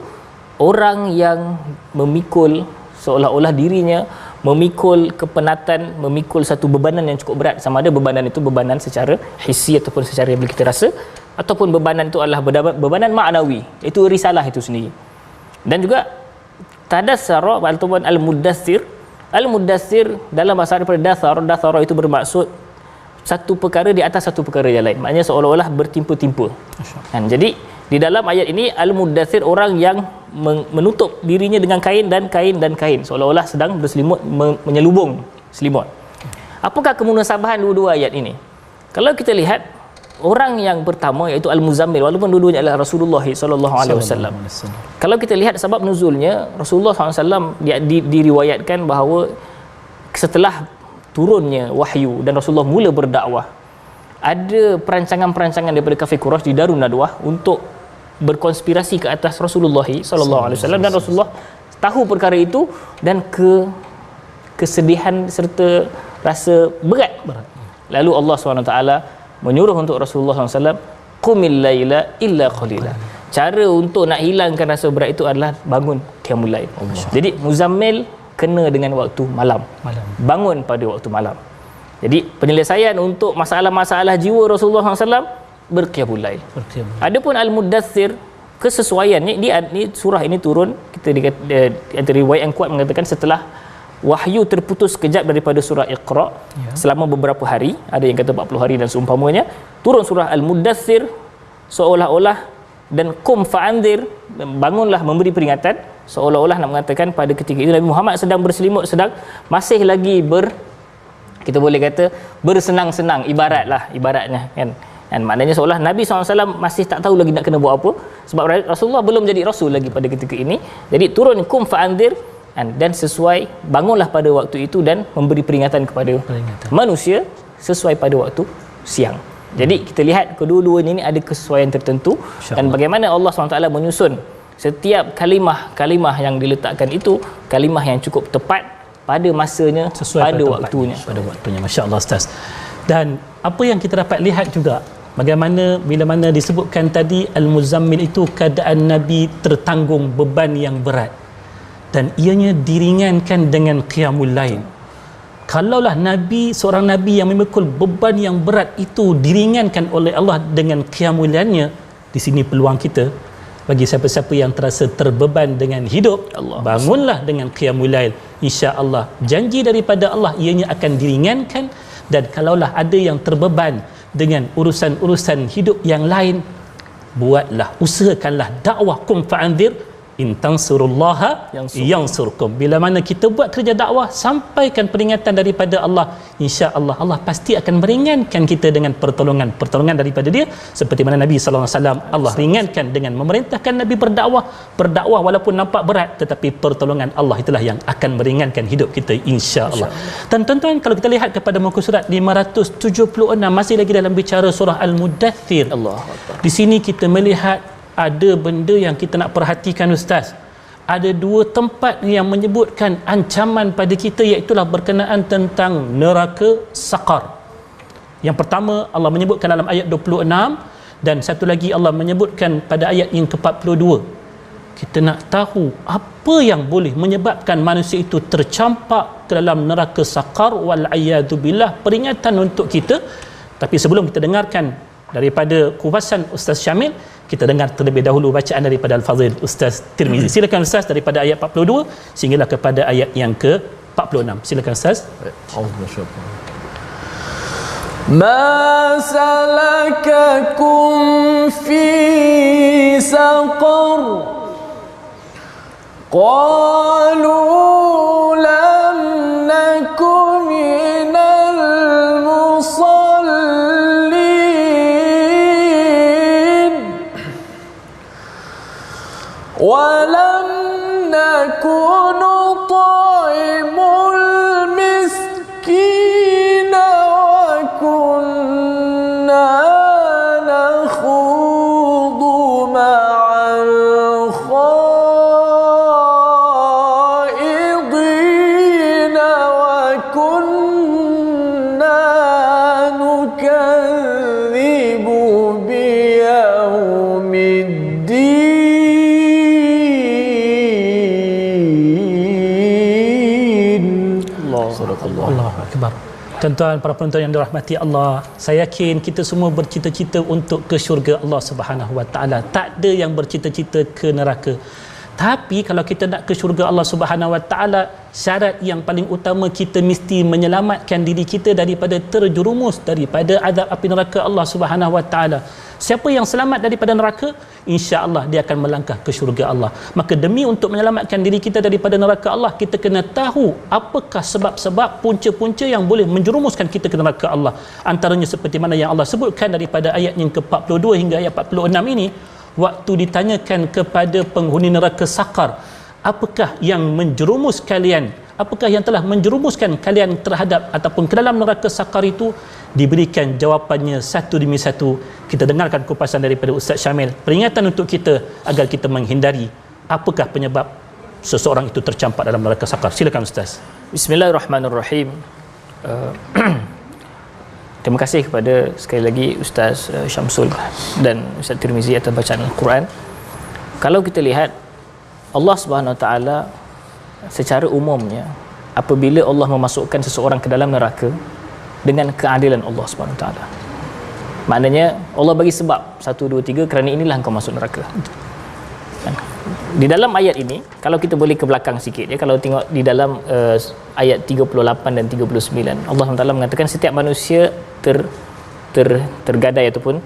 orang yang memikul, seolah-olah dirinya memikul kepenatan, memikul satu bebanan yang cukup berat. Sama ada bebanan itu bebanan secara hissi ataupun secara yang boleh kita rasa, ataupun bebanan itu adalah bebanan maknawi, itu risalah itu sendiri. Dan juga tadaththara ataupun al-mudaththir dalam bahasa daripada dathara itu bermaksud satu perkara di atas satu perkara yang lain, maknanya seolah-olah bertimpa-timpa. Jadi di dalam ayat ini al-mudaththir orang yang menutup dirinya dengan kain dan kain, seolah-olah sedang berselimut, menyelubung selimut. Apakah kemunasabahan dua-dua ayat ini? Kalau kita lihat orang yang pertama iaitu al-muzammil, walaupun dua-duanya adalah Rasulullah sallallahu alaihi wasallam. Kalau kita lihat sebab nuzulnya, Rasulullah SAW diriwayatkan bahawa setelah turunnya wahyu dan Rasulullah mula berdakwah, ada perancangan-perancangan daripada kafir Quraisy di Darun Nadwah untuk berkonspirasi ke atas Rasulullah sallallahu alaihi wasallam, dan Rasulullah tahu perkara itu, dan kesedihan serta rasa berat. Lalu Allah SWT menyuruh untuk Rasulullah SAW, qumil laila illa qalila. Cara untuk nak hilangkan rasa berat itu adalah bangun qiyamul lail. Jadi muzammil kena dengan waktu malam. Bangun pada waktu malam. Jadi penyelesaian untuk masalah-masalah jiwa Rasulullah SAW berqiyamul lail. Adapun al-mudaththir, kesesuaiannya ni surah ini turun, kita ada riwayat yang kuat mengatakan setelah wahyu terputus sekejap daripada surah Iqra selama beberapa hari, ada yang kata 40 hari dan seumpamanya, turun surah Al-Mudaththir seolah-olah, dan qum fa'anzir, bangunlah memberi peringatan, seolah-olah nak mengatakan pada ketika itu Nabi Muhammad sedang berselimut, sedang masih lagi kita boleh kata bersenang-senang, ibaratnya kan. Dan maknanya seolah Nabi SAW masih tak tahu lagi nak kena buat apa, sebab Rasulullah belum jadi rasul lagi pada ketika ini. Jadi turun qum fa'anzir, dan sesuai, bangunlah pada waktu itu dan memberi peringatan kepada manusia sesuai pada waktu siang. Jadi kita lihat kedua-duanya ini ada kesesuaian tertentu, dan bagaimana Allah SWT menyusun setiap kalimah yang diletakkan itu kalimah yang cukup tepat pada masanya, sesuai pada waktunya.
Masya-Allah Ustaz. Dan apa yang kita dapat lihat juga, bagaimana bila mana disebutkan tadi al-muzammil itu keadaan Nabi tertanggung beban yang berat, dan ianya diringankan dengan qiyamul lail. Kalaulah Nabi, seorang Nabi yang memikul beban yang berat itu diringankan oleh Allah dengan qiyamul lailnya, di sini peluang kita bagi siapa-siapa yang terasa terbeban dengan hidup, bangunlah dengan qiyamul lail. Insya-Allah janji daripada Allah ianya akan diringankan. Dan kalaulah ada yang terbeban dengan urusan-urusan hidup yang lain, buatlah, usahakanlah dakwah qum fa'anzir, in tansurullaha yansurkum. Bila mana kita buat kerja dakwah, sampaikan peringatan daripada Allah, insya-Allah Allah pasti akan meringankan kita dengan pertolongan daripada Dia, seperti mana Nabi sallallahu alaihi wasallam Allah ringankan dengan memerintahkan Nabi berdakwah walaupun nampak berat, tetapi pertolongan Allah itulah yang akan meringankan hidup kita, insya-Allah. Dan tuan-tuan, kalau kita lihat kepada muka surat 576, masih lagi dalam bicara surah Al-Mudaththir. Di sini kita melihat ada benda yang kita nak perhatikan, Ustaz. Ada dua tempat yang menyebutkan ancaman pada kita, iaitu berkenaan tentang neraka Saqar. Yang pertama Allah menyebutkan dalam ayat 26, dan satu lagi Allah menyebutkan pada ayat yang ke-42. Kita nak tahu apa yang boleh menyebabkan manusia itu tercampak ke dalam neraka Saqar, wal a'yadu billah. Peringatan untuk kita. Tapi sebelum kita dengarkan daripada kupasan Ustaz Syamil, kita dengar terlebih dahulu bacaan daripada Al-Fadhil Ustaz Tirmizi. Silakan Ustaz, daripada ayat 42 sehinggalah kepada ayat yang ke-46. Silakan Ustaz.
Ma salakakum fi saqar, qalu lam naku minal musallin wa lam naku nut'imul miskina wa kunna nakhudu ma'al khaidina wa kunna nukadzibu biyaumiddin.
Allahu Akbar. Tuan-tuan, para penonton yang dirahmati Allah, saya yakin kita semua bercita-cita untuk ke syurga Allah Subhanahu Wa Taala. Tak ada yang bercita-cita ke neraka. Tapi kalau kita nak ke syurga Allah Subhanahu Wa Taala, syarat yang paling utama kita mesti menyelamatkan diri kita daripada terjerumus daripada azab api neraka Allah Subhanahu Wa Taala. Siapa yang selamat daripada neraka, insya-Allah dia akan melangkah ke syurga Allah. Maka demi untuk menyelamatkan diri kita daripada neraka Allah, kita kena tahu apakah sebab-sebab punca-punca yang boleh menjerumuskan kita ke neraka Allah. Antaranya seperti mana yang Allah sebutkan daripada ayat yang ke-42 hingga ayat 46 ini, waktu ditanyakan kepada penghuni neraka Saqar, apakah yang menjerumus kalian, apakah yang telah menjerumuskan kalian terhadap ataupun ke dalam neraka Saqar itu, diberikan jawapannya satu demi satu. Kita dengarkan kupasan daripada Ustaz Syamil, peringatan untuk kita agar kita menghindari apakah penyebab seseorang itu tercampak dalam neraka Saqar. Silakan Ustaz.
Bismillahirrahmanirrahim. Terima kasih kepada sekali lagi Ustaz Syamsul dan Ustaz Tirmizi atas bacaan Al-Quran. Kalau kita lihat, Allah Subhanahu Wa Taala secara umumnya, apabila Allah memasukkan seseorang ke dalam neraka dengan keadilan Allah Subhanahu Wa Taala, maknanya Allah bagi sebab 1, 2, 3, kerana inilah engkau masuk neraka. Di dalam ayat ini, kalau kita boleh ke belakang sikit ya, kalau tengok di dalam ayat 38 dan 39, Allah SWT mengatakan setiap manusia tergadai ataupun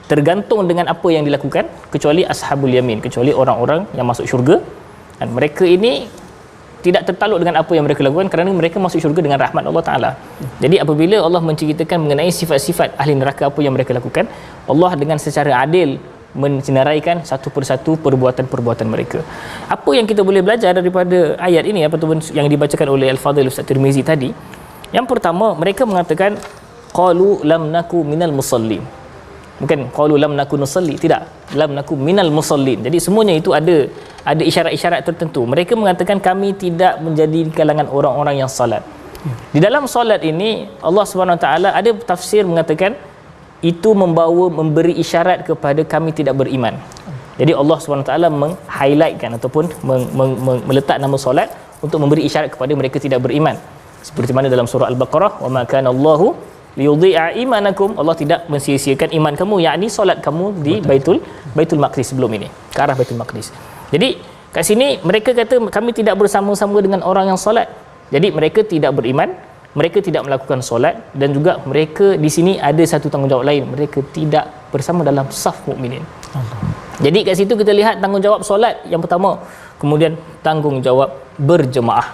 tergantung dengan apa yang dilakukan, kecuali ashabul yamin, kecuali orang-orang yang masuk syurga. Dan mereka ini tidak tertaluk dengan apa yang mereka lakukan, kerana mereka masuk syurga dengan rahmat Allah Ta'ala. Jadi apabila Allah menceritakan mengenai sifat-sifat ahli neraka, apa yang mereka lakukan, Allah dengan secara adil mencenaraikan satu persatu perbuatan-perbuatan mereka. Apa yang kita boleh belajar daripada ayat ini, apa yang dibacakan oleh Al-Fadhil Ustaz Tirmizi tadi? Yang pertama, mereka mengatakan qalu lam naku minal musallin. Bukan qalu lam naku nusalli, tidak, lam naku minal musallin. Jadi semuanya itu ada isyarat-isyarat tertentu. Mereka mengatakan kami tidak menjadi kalangan orang-orang yang salat. Di dalam solat ini Allah Subhanahu Wa Taala ada tafsir mengatakan itu memberi isyarat kepada kami tidak beriman. Jadi Allah SWT meng-highlightkan ataupun meletak nama solat untuk memberi isyarat kepada mereka tidak beriman. Seperti mana dalam surah Al-Baqarah, wa ma kana Allahu liyudhi'a imanakum, Allah tidak mensia-siakan iman kamu, yakni solat kamu di Baitul Maqdis sebelum ini, ke arah Baitul Maqdis. Jadi kat sini mereka kata kami tidak bersama-sama dengan orang yang solat. Jadi mereka tidak beriman, mereka tidak melakukan solat, dan juga mereka di sini ada satu tanggungjawab lain, mereka tidak bersama dalam saf mukminin. Jadi kat situ kita lihat tanggungjawab solat yang pertama, kemudian tanggungjawab berjemaah,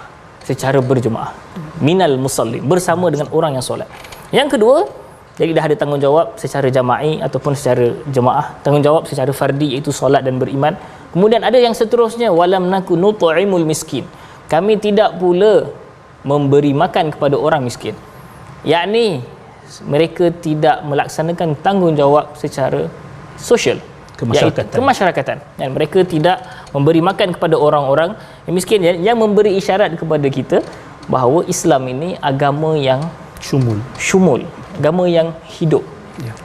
secara berjemaah, minal musalli, bersama dengan orang yang solat. Yang kedua, jadi dah ada tanggungjawab secara jama'i ataupun secara jemaah, tanggungjawab secara fardi iaitu solat dan beriman. Kemudian ada yang seterusnya, walam naku nut'imul miskin, kami tidak pula memberi makan kepada orang miskin, yakni mereka tidak melaksanakan tanggungjawab secara sosial, kemasyarakatan, dan mereka tidak memberi makan kepada orang-orang yang miskin, yang memberi isyarat kepada kita bahawa Islam ini agama yang syumul, agama yang hidup,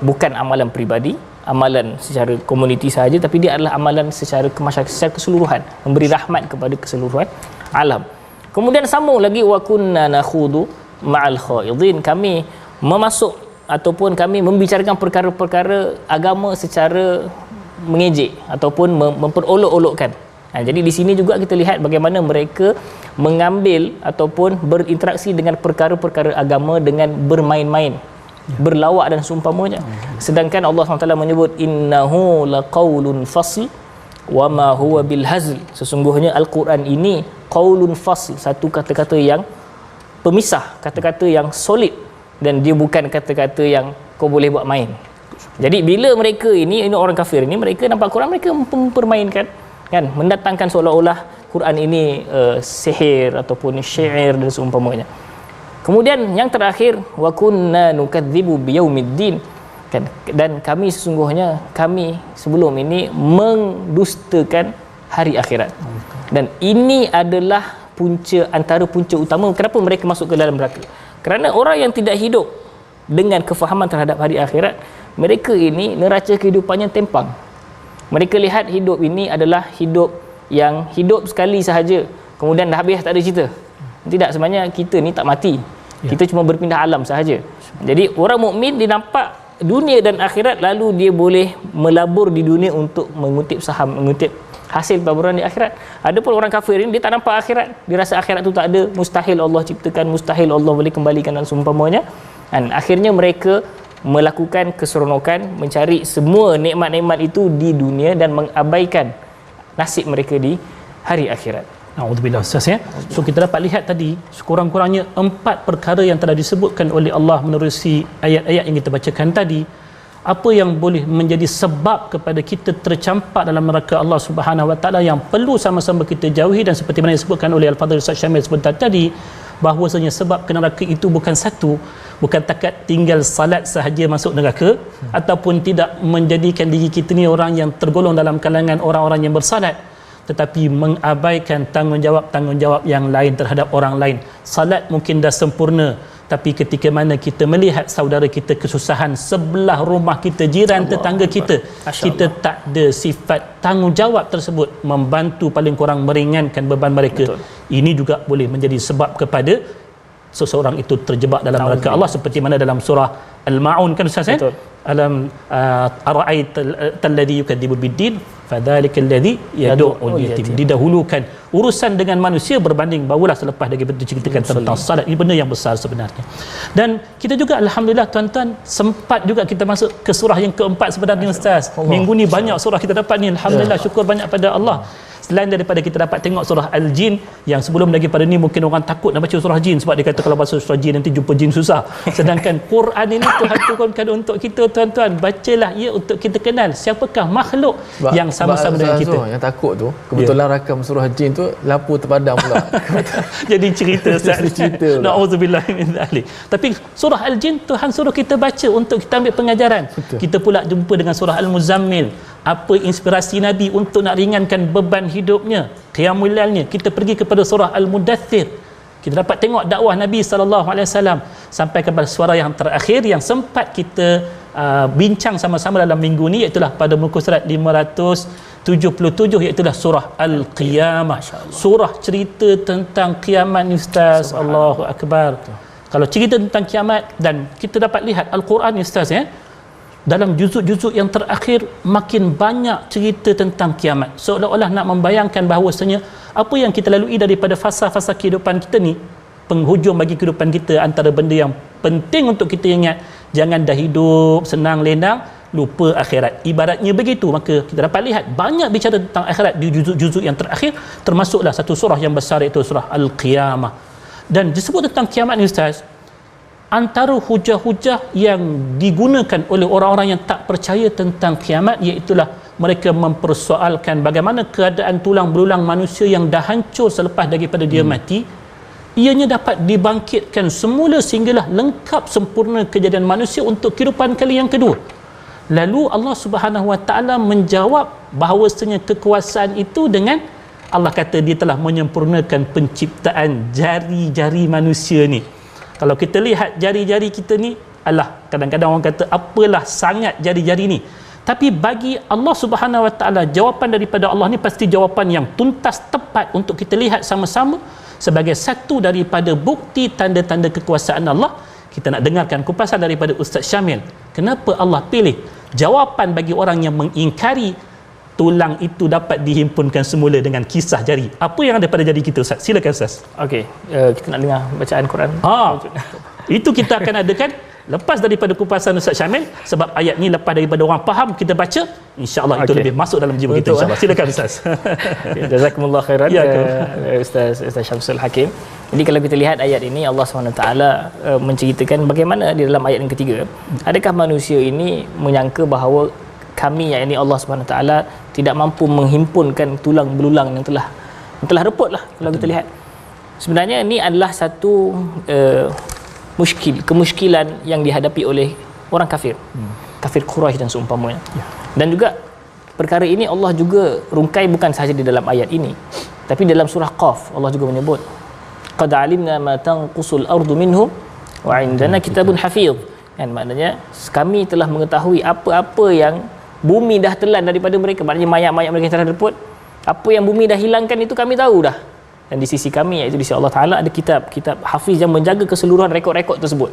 bukan amalan peribadi, amalan secara komuniti sahaja, tapi dia adalah amalan secara kemasyarakat, secara keseluruhan, memberi rahmat kepada keseluruhan alam. Kemudian sambung lagi, wa kunna nakhudu ma'al khaidin, kami memasuk ataupun kami membicarakan perkara-perkara agama secara mengejek ataupun memperolok-olokkan. Jadi di sini juga kita lihat bagaimana mereka mengambil ataupun berinteraksi dengan perkara-perkara agama dengan bermain-main, berlawak dan seumpamanya. Sedangkan Allah SWT menyebut innahu laqaulun fasl wa ma huwa bil hazl, sesungguhnya Al-Quran ini qaulun fasl, satu kata-kata yang pemisah, kata-kata yang solid, dan dia bukan kata-kata yang kau boleh buat main. Jadi bila mereka ini orang kafir ini, mereka nampak Quran, mereka mempermainkan, kan, mendatangkan seolah-olah Quran ini sihir ataupun syair dan seumpamanya. Kemudian yang terakhir, wa kunna nukadzibu biyaumiddin, kan, dan kami sesungguhnya kami sebelum ini mendustakan hari akhirat. Dan ini adalah antara punca utama kenapa mereka masuk ke dalam neraka. Kerana orang yang tidak hidup dengan kefahaman terhadap hari akhirat, mereka ini neraca kehidupannya tempang. Mereka lihat hidup ini adalah hidup yang hidup sekali sahaja, kemudian dah habis, tak ada cerita. Tidak, sebenarnya kita ni tak mati, kita cuma berpindah alam sahaja. Jadi orang mukmin dia nampak dunia dan akhirat, lalu dia boleh melabur di dunia untuk mengutip saham, mengutip hasil pelaburan di akhirat. Adapun orang kafir ini dia tak nampak akhirat, dia rasa akhirat tu tak ada, mustahil Allah ciptakan, mustahil Allah boleh kembalikan dan seumpamanya. Dan akhirnya mereka melakukan keseronokan, mencari semua nikmat-nikmat itu di dunia dan mengabaikan nasib mereka di hari akhirat.
Alhamdulillah Ustaz, ya. So kita dapat lihat tadi sekurang-kurangnya 4 perkara yang telah disebutkan oleh Allah menerusi ayat-ayat yang kita bacakan tadi, apa yang boleh menjadi sebab kepada kita tercampak dalam neraka Allah Subhanahu Wa Taala, yang perlu sama-sama kita jauhi. Dan seperti mana disebutkan oleh Al-Fadhil Ustaz Syamil sebentar tadi, bahawasanya sebab ke neraka itu bukan satu, bukan takat tinggal salat sahaja masuk neraka, ataupun tidak menjadikan diri kita ni orang yang tergolong dalam kalangan orang-orang yang bersalat, tetapi mengabaikan tanggungjawab yang lain terhadap orang lain. Salat mungkin dah sempurna, tapi ketika mana kita melihat saudara kita kesusahan sebelah rumah kita, jiran tetangga kita, kita tak ada sifat tanggungjawab tersebut, membantu paling kurang meringankan beban mereka. Betul. Ini juga boleh menjadi sebab kepada seseorang itu terjebak dalam neraka Allah, seperti mana dalam surah Al-Ma'un, kan Ustaz, kan? Alam ara'aita alladhi yukadzibu biddin fadzalikal ladzi yad'ul yatim. Didahulukan urusan dengan manusia berbanding barulah selepas daripada diceritakan tentang salat. Ini benda yang besar sebenarnya. Dan kita juga alhamdulillah tuan-tuan, sempat juga kita masuk ke surah yang keempat sebenarnya Ustaz. Minggu ni banyak surah kita dapat ni, alhamdulillah, syukur banyak pada Allah. Selain daripada kita dapat tengok surah Al-Jin, yang sebelum daripada ni mungkin orang takut nak baca surah Jin, sebab dia kata kalau baca surah Jin nanti jumpa jin susah. Sedangkan Quran ini Tuhan turunkan untuk kita tuan-tuan, bacalah ia untuk kita kenal siapakah makhluk yang sama-sama dengan kita.
Yang takut tu kebetulan rakam surah Jin tu lampu terpadam pula.
Jadi cerita na'udzubillah min dzalik. Tapi surah Al-Jin Tuhan suruh kita baca untuk kita ambil pengajaran. Betul. Kita pula jumpa dengan surah Al-Muzammil, apa inspirasi Nabi untuk nak ringankan beban hidupnya, qiyamul lailnya. Kita pergi kepada surah Al-Mudaththir, kita dapat tengok dakwah Nabi SAW sampai kepada suara yang terakhir yang sempat kita bincang sama-sama dalam minggu ni, iaitu pada muka surat 577, iaitu surah Al-Qiyamah. Surah cerita tentang kiamat ni Ustaz. Allahu Akbar. Kalau cerita tentang kiamat, dan kita dapat lihat Al-Quran ni Ustaz, ya, dalam juzuk-juzuk yang terakhir makin banyak cerita tentang kiamat, seolah-olah nak membayangkan bahawasanya apa yang kita lalui daripada fasa-fasa kehidupan kita ni, penghujung bagi kehidupan kita, antara benda yang penting untuk kita ingat, jangan dah hidup senang lenang, lupa akhirat. Ibaratnya begitu, maka kita dapat lihat banyak bicara tentang akhirat di juzuk-juzuk yang terakhir, termasuklah satu surah yang besar iaitu surah Al-Qiyamah. Dan disebut tentang kiamat ni Ustaz, antara hujah-hujah yang digunakan oleh orang-orang yang tak percaya tentang kiamat, iaitulah mereka mempersoalkan bagaimana keadaan tulang belulang manusia yang dah hancur selepas daripada dia mati, ianya dapat dibangkitkan semula sehinggalah lengkap sempurna kejadian manusia untuk kehidupan kali yang kedua. Lalu Allah Subhanahu Wa Taala menjawab bahawasanya kekuasaan itu dengan Allah kata dia telah menyempurnakan penciptaan jari-jari manusia ni. Kalau kita lihat jari-jari kita ni, alah, kadang-kadang orang kata apalah sangat jari-jari ni. Tapi bagi Allah Subhanahu Wa Taala, jawapan daripada Allah ni pasti jawapan yang tuntas, tepat untuk kita lihat sama-sama sebagai satu daripada bukti tanda-tanda kekuasaan Allah. Kita nak dengarkan kupasan daripada Ustaz Syamil. Kenapa Allah pilih jawapan bagi orang yang mengingkari tulang itu dapat dihimpunkan semula dengan kisah jari? Apa yang ada pada jari kita, Ustaz? Silakan, Ustaz.
Okey, kita nak dengar bacaan Quran.
Itu kita akan adakan lepas daripada kupasan Ustaz Syamil, sebab ayat ni lepas daripada orang faham kita baca, insya-Allah itu lebih masuk dalam jiwa kita, insya-Allah. Silakan, Ustaz.
Jazakumullah khairan, Ustaz Syamsul Hakim. Jadi kalau kita lihat ayat ini, Allah SWT menceritakan bagaimana di dalam ayat yang ketiga, adakah manusia ini menyangka bahawa kami, yang ini Allah SWT, tidak mampu menghimpunkan tulang belulang yang telah reput lah. Kalau kita lihat, sebenarnya ini adalah satu kemuskilan yang dihadapi oleh orang kafir, kafir Quraisy dan seumpamanya. Dan juga perkara ini Allah juga rungkai bukan sahaja di dalam ayat ini, tapi dalam surah Qaf Allah juga menyebut, qad alimna ma tanqusul ardu minhum wa indana kitabun hafiz. Kan, maknanya kami telah mengetahui apa-apa yang bumi dah telan daripada mereka, maknanya mayat-mayat mereka yang telah reput, apa yang bumi dah hilangkan itu kami tahu dah. Dan di sisi kami, iaitu di sisi Allah Ta'ala, ada kitab hafiz yang menjaga keseluruhan rekod-rekod tersebut.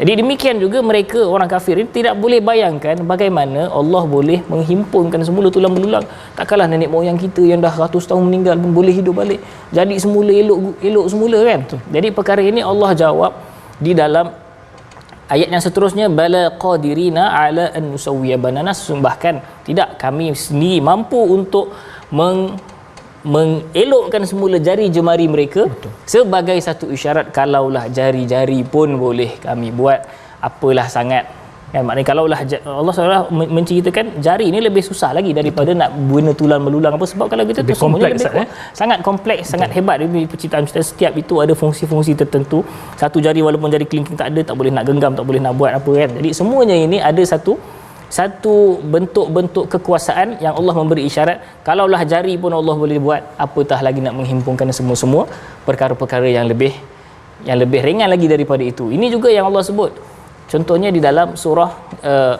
Jadi demikian juga mereka, orang kafir ini tidak boleh bayangkan bagaimana Allah boleh menghimpunkan semula tulang belulang. Takkanlah nenek moyang kita yang dah ratus tahun meninggal pun boleh hidup balik, jadi semula elok semula, kan? Jadi perkara ini Allah jawab di dalam ayat yang seterusnya, bala qadirina ala an nusawwiya banana, bahkan tidak, kami sendiri mampu untuk mengelokkan semula jari jemari mereka. Betul. Sebagai satu isyarat, kalaulah jari-jari pun boleh kami buat, apalah sangat, kan? Maknanya kalaulah Allah SWT menceritakan jari ini lebih susah lagi daripada nak guna tulang belulang apa, sebab kalau kita tu semuanya lebih sangat kompleks. Betul. Sangat hebat penciptaan setiap itu ada fungsi-fungsi tertentu. Satu jari walaupun jari kelingking tak ada, tak boleh nak genggam, tak boleh nak buat apa, kan? Jadi semuanya ini ada satu bentuk-bentuk kekuasaan yang Allah memberi isyarat, kalaulah jari pun Allah boleh buat, apatah lagi nak menghimpunkan semua perkara-perkara yang lebih ringan lagi daripada itu. Ini juga yang Allah sebut. Contohnya di dalam surah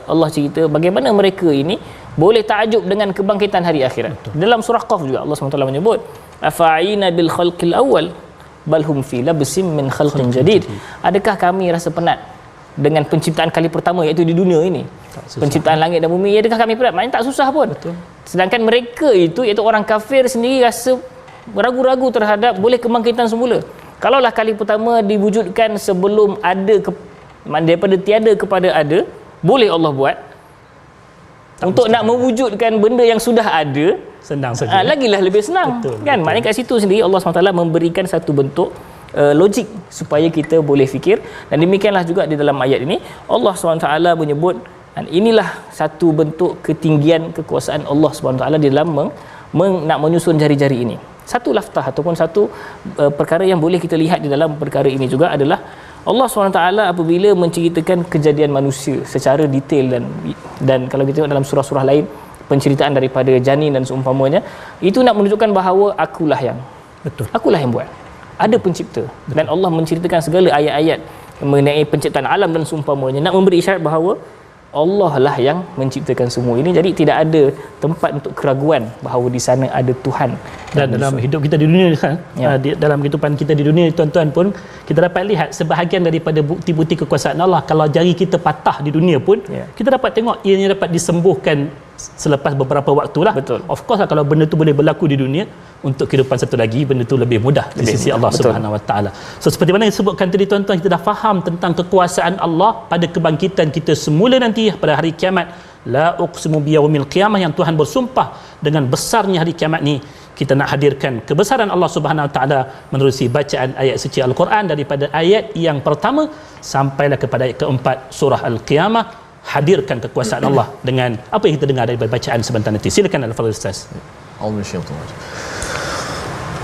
Allah cerita bagaimana mereka ini boleh takjub dengan kebangkitan hari akhirat. Betul. Dalam surah Qaf juga Allah SWT menyebut, afa'ina bil khalqil awwal bal hum fi labsim min khalqin jadid. Adakah kami rasa penat dengan penciptaan kali pertama, iaitu di dunia ini, penciptaan langit dan bumi? Adakah kami penat? Maknanya tak susah pun. Betul. Sedangkan mereka itu, iaitu orang kafir sendiri, rasa ragu-ragu terhadap boleh kebangkitan semula. Kalaulah kali pertama diwujudkan sebelum ada daripada tiada kepada ada, boleh Allah buat. Tak untuk nak mewujudkan benda yang sudah ada, senang saja. Lagilah lebih senang. Betul, kan? Maknanya kat situ sendiri Allah SWT memberikan satu bentuk logik supaya kita boleh fikir. Dan demikianlah juga di dalam ayat ini Allah SWT menyebut, dan inilah satu bentuk ketinggian kekuasaan Allah SWT di dalam nak menyusun jari-jari ini. Satu laftah ataupun satu perkara yang boleh kita lihat di dalam perkara ini juga adalah Allah SWT apabila menceritakan kejadian manusia secara detail, dan kalau kita tengok dalam surah-surah lain penceritaan daripada janin dan seumpamanya, itu nak menunjukkan bahawa akulah yang buat, ada pencipta. Betul. Dan Allah menceritakan segala ayat-ayat mengenai penciptaan alam dan seumpamanya, nak memberi isyarat bahawa Allah lah yang menciptakan semua ini. Jadi tidak ada tempat untuk keraguan bahawa di sana ada Tuhan. Dan dalam hidup kita di dunia kan, dalam kehidupan kita di dunia, tuan-tuan, pun kita dapat lihat sebahagian daripada bukti-bukti kekuasaan Allah. Kalau jari kita patah di dunia pun, kita dapat tengok ianya dapat disembuhkan
selepas beberapa waktu lah.
Betul.
Of course lah, kalau benda tu boleh berlaku di dunia, untuk kehidupan satu lagi benda tu lebih mudah di sisi Allah Subhanahu Wa Taala. So seperti mana yang disebutkan tadi tuan-tuan, kita dah faham tentang kekuasaan Allah pada kebangkitan kita semula nanti pada hari kiamat. La uqsimu biyaumil qiyamah, yang Tuhan bersumpah dengan besarnya hari kiamat ni. Kita nak hadirkan kebesaran Allah Subhanahu Wa Taala menerusi bacaan ayat suci Al-Quran daripada ayat yang pertama sampailah kepada ayat keempat surah Al-Qiyamah. Hadirkan kekuasaan Allah dengan apa yang kita dengar daripada bacaan sebentar nanti. Silakan Al-Fadhil Ustaz.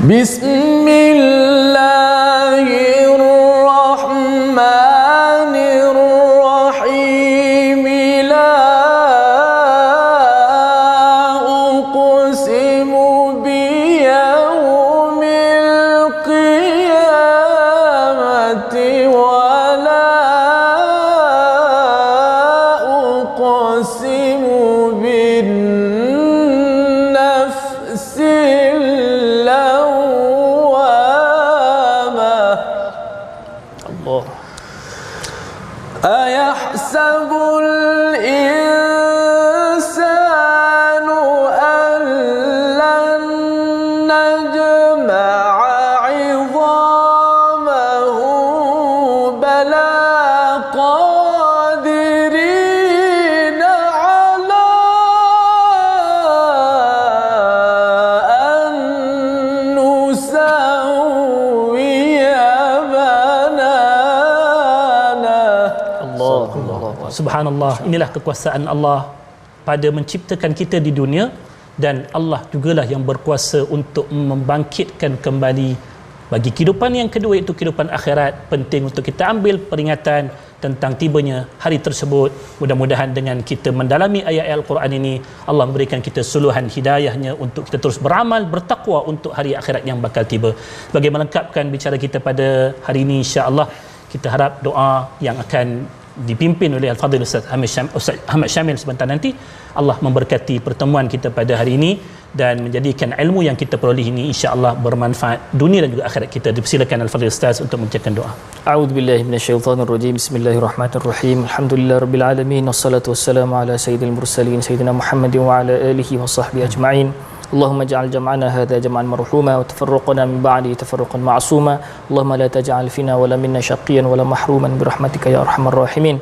Bismillahirrahmanirrahim. La uqsimu biyawmil qiyamati wa la uqsimu bin nafsil lawwamah.
Allah.
Ayahsabul insanu an lan najma'a 'idhamahu bala qadirina 'ala an nusawwiya banana.
Subhanallah, inilah kekuasaan Allah pada menciptakan kita di dunia, dan Allah jugalah yang berkuasa untuk membangkitkan kembali bagi kehidupan yang kedua, iaitu kehidupan akhirat. Penting untuk kita ambil peringatan tentang tibanya hari tersebut. Mudah-mudahan dengan kita mendalami ayat-ayat Al-Quran ini, Allah memberikan kita suluhan hidayahnya untuk kita terus beramal, bertakwa untuk hari akhirat yang bakal tiba. Bagi melengkapkan bicara kita pada hari ini, insya-Allah kita harap doa yang akan dipimpin oleh Al-Fadhil Ustaz Ahmad Syamil sebentar nanti. Allah memberkati pertemuan kita pada hari ini dan menjadikan ilmu yang kita peroleh ini insya-Allah bermanfaat dunia dan juga akhirat kita. Dipersilakan Al-Fadhil Ustaz untuk membacakan doa.
A'udzubillahi minasyaitonirrajim. Bismillahirrahmanirrahim. Alhamdulillahirabbil alamin. Wassalatu wassalamu ala sayyidil mursalin sayyidina Muhammadin wa ala alihi washabbihi ajma'in. Allahumma ja'al jam'ana hadha jam'an marhuma wa tafarruqana min ba'di tafarruqan ma'suma. Allahumma la taj'al fina wala minna shaqiyyan wala mahruman bi rahmatika ya arhamar rahimin.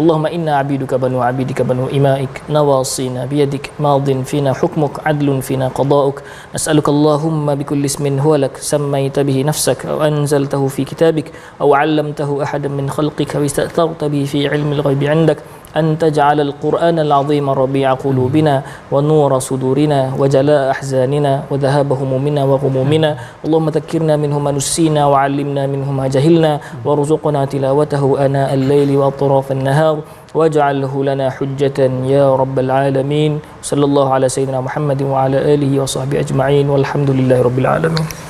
Allahumma inna 'abiduka banu 'abidika banu imaik nawasina biyadik madin fina hukmuk adlun fina qada'uk. Nas'aluka Allahumma bikulli ismin huwa lak sammayta bihi nafsak aw anzaltahu fi kitabik aw 'allamtahu ahadan min khalqika wa ista'tharta bihi fi 'ilmi al-ghaibi 'indak أن تجعل القرآن العظيم ربيع قلوبنا ونور صدورنا وجلاء أحزاننا وذهاب همومنا وغمومنا. اللهم ذكرنا منه ما نسينا وعلمنا منه ما جهلنا وارزقنا تلاوته آناء الليل وأطراف النهار واجعله لنا حجة يا رب العالمين. صلى الله على سيدنا محمد وعلى آله وصحبه أجمعين والحمد لله رب العالمين.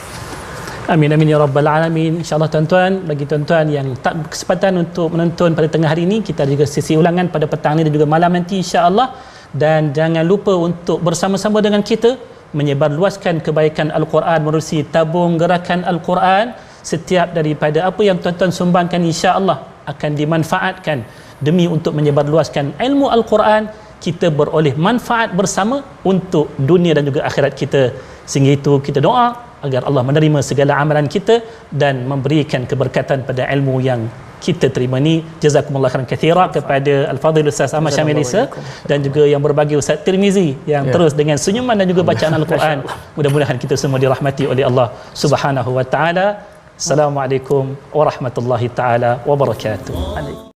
Amin amin ya rabbal alamin. Insya-Allah tuan-tuan, bagi tuan-tuan yang tak berkesempatan untuk menonton pada tengah hari ini, kita juga sesi ulangan pada petang ni dan juga malam nanti insya-Allah. Dan jangan lupa untuk bersama-sama dengan kita menyebarluaskan kebaikan Al-Quran menerusi tabung gerakan Al-Quran. Setiap daripada apa yang tuan-tuan sumbangkan insya-Allah akan dimanfaatkan demi untuk menyebarluaskan ilmu Al-Quran. Kita beroleh manfaat bersama untuk dunia dan juga akhirat kita. Sehingga itu kita doa agar Allah menerima segala amalan kita dan memberikan keberkatan pada ilmu yang kita terima ni. Jazakumullah khairan katsira kepada Al-Fadhil Ustaz Ahmad Syamil Isa dan juga yang berbagi Ustaz Tirmizi yang terus dengan senyuman dan juga bacaan Al-Quran. Mudah-mudahan kita semua dirahmati oleh Allah Subhanahu wa taala. Assalamualaikum warahmatullahi taala wabarakatuh.